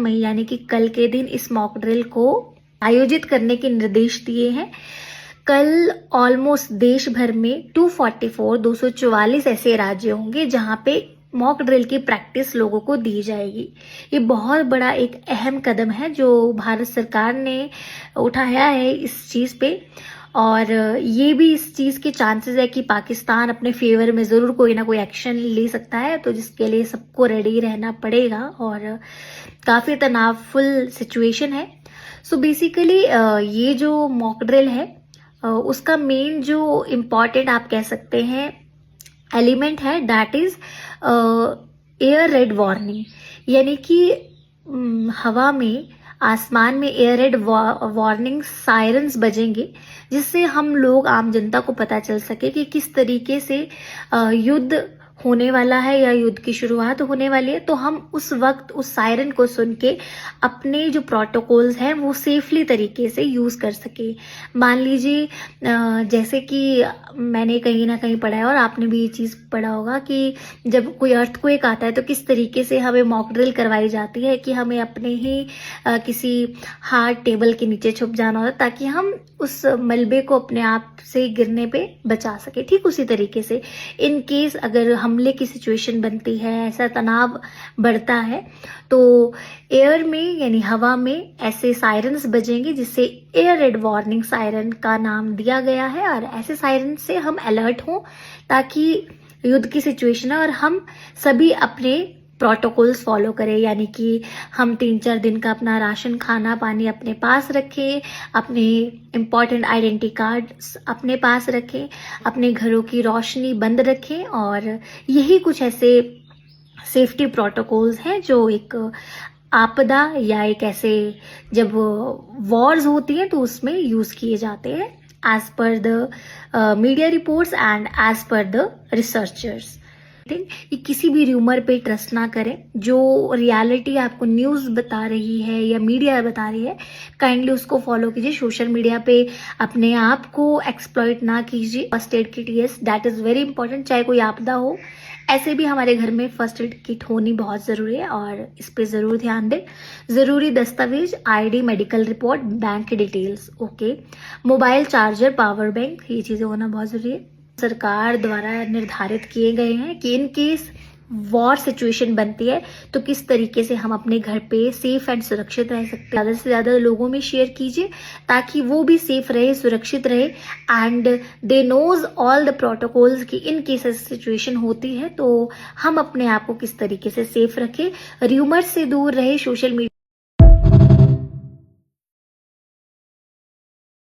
मई यानी कि कल के दिन इस मॉक ड्रिल को आयोजित करने के निर्देश दिए हैं। कल ऑलमोस्ट देश भर में 244 ऐसे राज्य होंगे जहां पे मॉक ड्रिल की प्रैक्टिस लोगों को दी जाएगी। ये बहुत बड़ा एक अहम कदम है जो भारत सरकार ने उठाया है इस चीज पे, और ये भी इस चीज के चांसेस है कि पाकिस्तान अपने फेवर में जरूर कोई ना कोई एक्शन ले सकता है, तो जिसके लिए सबको रेडी रहना पड़ेगा और काफी तनावफुल सिचुएशन है। सो बेसिकली ये जो मॉक ड्रिल है उसका मेन जो इम्पॉर्टेंट आप कह सकते हैं एलिमेंट है that is air red warning, यानी कि हवा में आसमान में एयर रेड वार्निंग सायरन्स बजेंगे, जिससे हम लोग आम जनता को पता चल सके कि किस तरीके से युद्ध होने वाला है या युद्ध की शुरुआत होने वाली है। तो हम उस वक्त उस सायरन को सुन के अपने जो प्रोटोकॉल्स हैं वो सेफली तरीके से यूज कर सके। मान लीजिए जैसे कि मैंने कहीं ना कहीं पढ़ा है और आपने भी ये चीज पढ़ा होगा कि जब कोई अर्थक्वेक आता है तो किस तरीके से हमें मॉक ड्रिल करवाई जाती है कि हमें अपने ही किसी हार्ड टेबल के नीचे छुप जाना होता ताकि हम उस मलबे को अपने आप से गिरने पे बचा सके। ठीक उसी तरीके से इन केस अगर हमले की सिचुएशन बनती है, ऐसा तनाव बढ़ता है, तो एयर में यानी हवा में ऐसे सायरन्स बजेंगे जिससे एयर रेड वार्निंग सायरन का नाम दिया गया है। और ऐसे सायरन से हम अलर्ट हों ताकि युद्ध की सिचुएशन है और हम सभी अपने प्रोटोकॉल्स फॉलो करें, यानी कि हम 3-4 दिन का अपना राशन खाना पानी अपने पास रखें, अपने इम्पॉर्टेंट आइडेंटिटी कार्ड अपने पास रखें, अपने घरों की रोशनी बंद रखें। और यही कुछ ऐसे सेफ्टी प्रोटोकॉल्स हैं जो एक आपदा या एक ऐसे जब वॉर्स होती हैं तो उसमें यूज किए जाते हैं as per the media reports and as per the researchers. ये किसी भी रूमर पे ट्रस्ट ना करें। जो रियलिटी आपको न्यूज बता रही है या मीडिया बता रही है, काइंडली उसको फॉलो कीजिए। सोशल मीडिया पे अपने आप को एक्सप्लॉइट ना कीजिए। First aid kit, yes that is very important. चाहे कोई आपदा हो, ऐसे भी हमारे घर में फर्स्ट एड किट होनी बहुत जरूरी है और इस पे जरूर ध्यान दें। जरूरी दस्तावेज, ID, medical report, bank details, okay, mobile charger, power bank, ये चीजें होना बहुत जरूरी है। सरकार द्वारा निर्धारित किए गए हैं कि इन केस वॉर सिचुएशन बनती है तो किस तरीके से हम अपने घर पे सेफ एंड सुरक्षित रह सकते हैं। ज्यादा से ज्यादा लोगों में शेयर कीजिए ताकि वो भी सेफ रहे, सुरक्षित रहे and they knows all the protocols कि इन केस सिचुएशन होती है तो हम अपने आप को किस तरीके से सेफ रखें, र्यूमर से दूर रहे, सोशल मीडिया